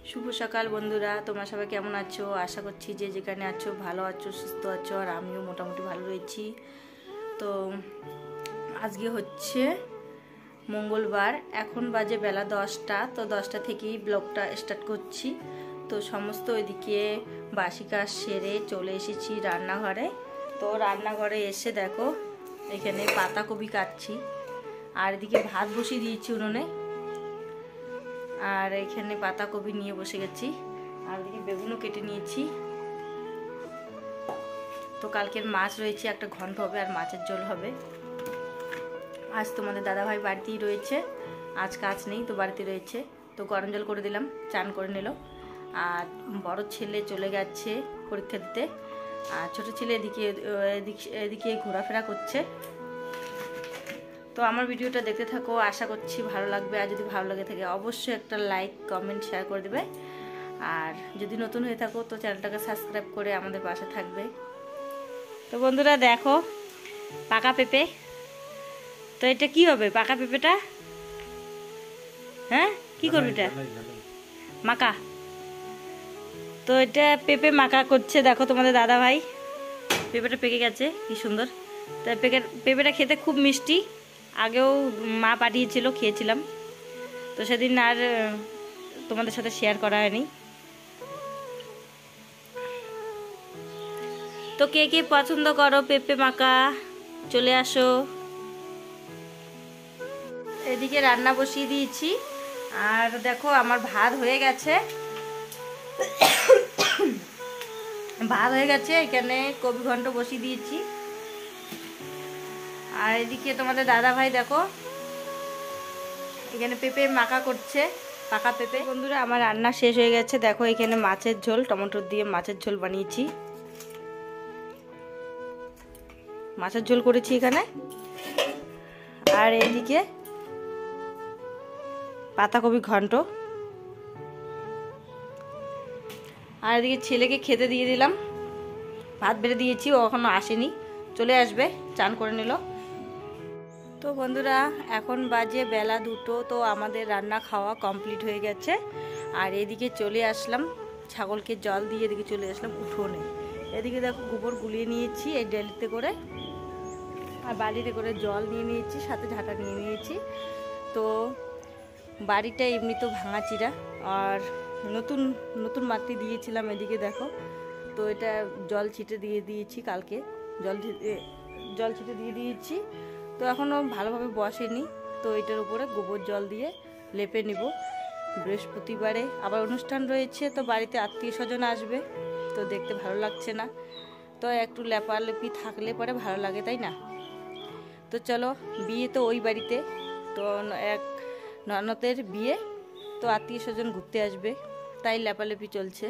শুভ সকাল বন্ধুরা, তোমরা সবাই কেমন আছো? আশা করছি যে যেখানে আছো ভালো আছো, সুস্থ আছো, আর আমিও মোটামুটি ভালো রয়েছি। তো আজকে হচ্ছে মঙ্গলবার, এখন বাজে বেলা 10টা। তো 10টা থেকেই ব্লগটা স্টার্ট করছি। তো সমস্ত ওইদিকে বাসি কাজ সেরে চলে এসেছি রান্নাঘরে। তো রান্নাঘরে এসে দেখো এখানে পাতাকপি কাটছি, আর এদিকে ভাত বসিয়ে দিয়েছি উনুনে, আর এখানে পাতাকপি নিয়ে বসে গেছি, আর এদিকে বেগুনও কেটে নিয়েছি। তো কালকের মাছ রয়েছে, একটা ঘন্ট হবে আর মাছের ঝোল হবে। আজ তোমাদের দাদাভাই বাড়িতেই রয়েছে, আজ কাজ নেই, তো বাড়িতে রয়েছে। তো গরম জল করে দিলাম, চান করে নিল। আর বড় ছেলে চলে গেছে পরীক্ষা দিতে, আর ছোটো ছেলে এদিকে ঘোরাফেরা করছে। তো আমার ভিডিওটা দেখতে থাকো, আশা করছি ভালো লাগবে। আর যদি ভালো লাগে থাকে অবশ্যই একটা লাইক কমেন্ট শেয়ার করে দেবে। আর যদি নতুন হয়ে থাকো তো চ্যানেলটাকে সাবস্ক্রাইব করে আমাদের পাশে থাকবে। তো বন্ধুরা দেখো পাকা পেঁপে, তো এটা কি হবে পাকা পেঁপেটা? হ্যাঁ কি করবে এটা? মাকা। তো এটা পেঁপে মাকা করছে, দেখো তোমাদের দাদা ভাই। পেঁপেটা পেকে গেছে, কি সুন্দর। তো পেঁপেটা খেতে খুব মিষ্টি, আগেও মা পাঠিয়েছিল, খেয়েছিলাম। তো সেদিন আর তোমাদের সাথে শেয়ার করা হয়নি। তো কে কে পছন্দ করো পেঁপে মাকা, চলে আসো। এদিকে রান্না বসিয়ে দিয়েছি, আর দেখো আমার ভাত হয়ে গেছে। ভাত হয়ে গেছে, এখানে কপি ঘন্ট বসিয়ে দিয়েছি। আর এদিকে তোমাদের দাদা ভাই দেখো এখানে পেঁপে মাখা করছে, পাকা পেঁপে। বন্ধুরা আমার রান্না শেষ হয়ে গেছে, দেখো এখানে মাছের ঝোল, টমেটো দিয়ে মাছের ঝোল বানিয়েছি, মাছের ঝোল করেছি এখানে। আর এইদিকে পাতাকপি ঘন্ট। আর এদিকে ছেলেকে খেতে দিয়ে দিলাম, ভাত বেড়ে দিয়েছি, ও এখনো আসেনি, চলে আসবে, চান করে নিল। তো বন্ধুরা এখন বাজে বেলা 2টো। তো আমাদের রান্না খাওয়া কমপ্লিট হয়ে গেছে। আর এদিকে চলে আসলাম, ছাগলকে জল দিয়ে এদিকে চলে আসলাম উঠোনে। এদিকে দেখো গোবর গুলিয়ে নিয়েছি এই ডেলিতে করে, আর বাড়িতে করে জল নিয়ে নিয়েছি, সাথে ঝাঁটা নিয়ে নিয়েছি। তো বাড়িটা এমনি তো ভাঙাচিরা, আর নতুন নতুন মাটি দিয়েছিলাম। এদিকে দেখো, তো এটা জল ছিটে দিয়ে দিয়েছি, কালকে জল ছিটে দিয়ে দিয়েছি। তো এখনও ভালোভাবে বসেনি, তো এটার উপরে গোবর জল দিয়ে লেপে নিব। বৃহস্পতিবারে আবার অনুষ্ঠান রয়েছে, তো বাড়িতে আত্মীয় স্বজন আসবে, তো দেখতে ভালো লাগছে না। তো একটু লেপালেপি থাকলে পরে ভালো লাগে, তাই না? তো চলো, বিয়ে তো ওই বাড়িতে, তো এক ননদের বিয়ে, তো আত্মীয় স্বজন ঘুরতে আসবে, তাই লেপালেপি চলছে।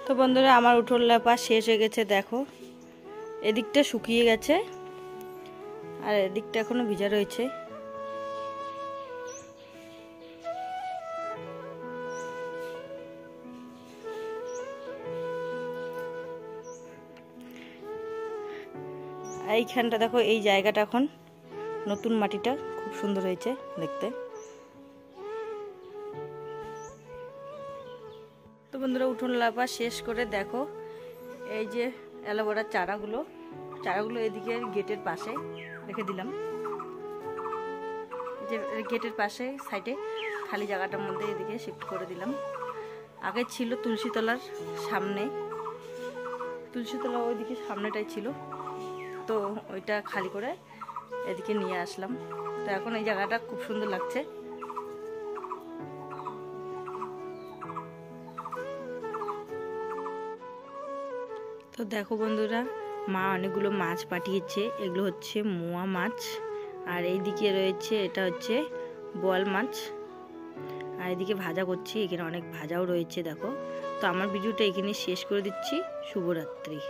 তো বন্ধুরা আমার উঠোন লেপা শেষ হয়ে গেছে, দেখো এদিকটা শুকিয়ে গেছে, আর এদিকটা এখনো ভিজা রয়েছে। এইখানটা দেখো, এই জায়গাটা এখন নতুন, মাটিটা খুব সুন্দর হয়েছে দেখতে। তো বন্ধুরা, উঠোন লাপা শেষ করে দেখো এই যে অ্যালোভেরার চারাগুলো এদিকে গেটের পাশে রেখে দিলাম। যে গেটের পাশে সাইডে খালি জায়গাটার মধ্যে এদিকে শিফট করে দিলাম। আগে ছিল তুলসীতলার সামনে, তুলসীতলা ওইদিকে সামনেটাই ছিল, তো ওইটা খালি করে এদিকে নিয়ে আসলাম। তো এখন এই জায়গাটা খুব সুন্দর লাগছে। তো দেখো বন্ধুরা, মা অনেকগুলো মাছ পাঠিয়েছে। এগুলো হচ্ছে মোয়া মাছ, আর এইদিকে রয়েছে এটা হচ্ছে বোয়াল মাছ, আর এদিকে ভাজা করছি। এখানে অনেক ভাজাও রয়েছে দেখো। তো আমার ভিডিওটা এখানে শেষ করে দিচ্ছি। শুভরাত্রি।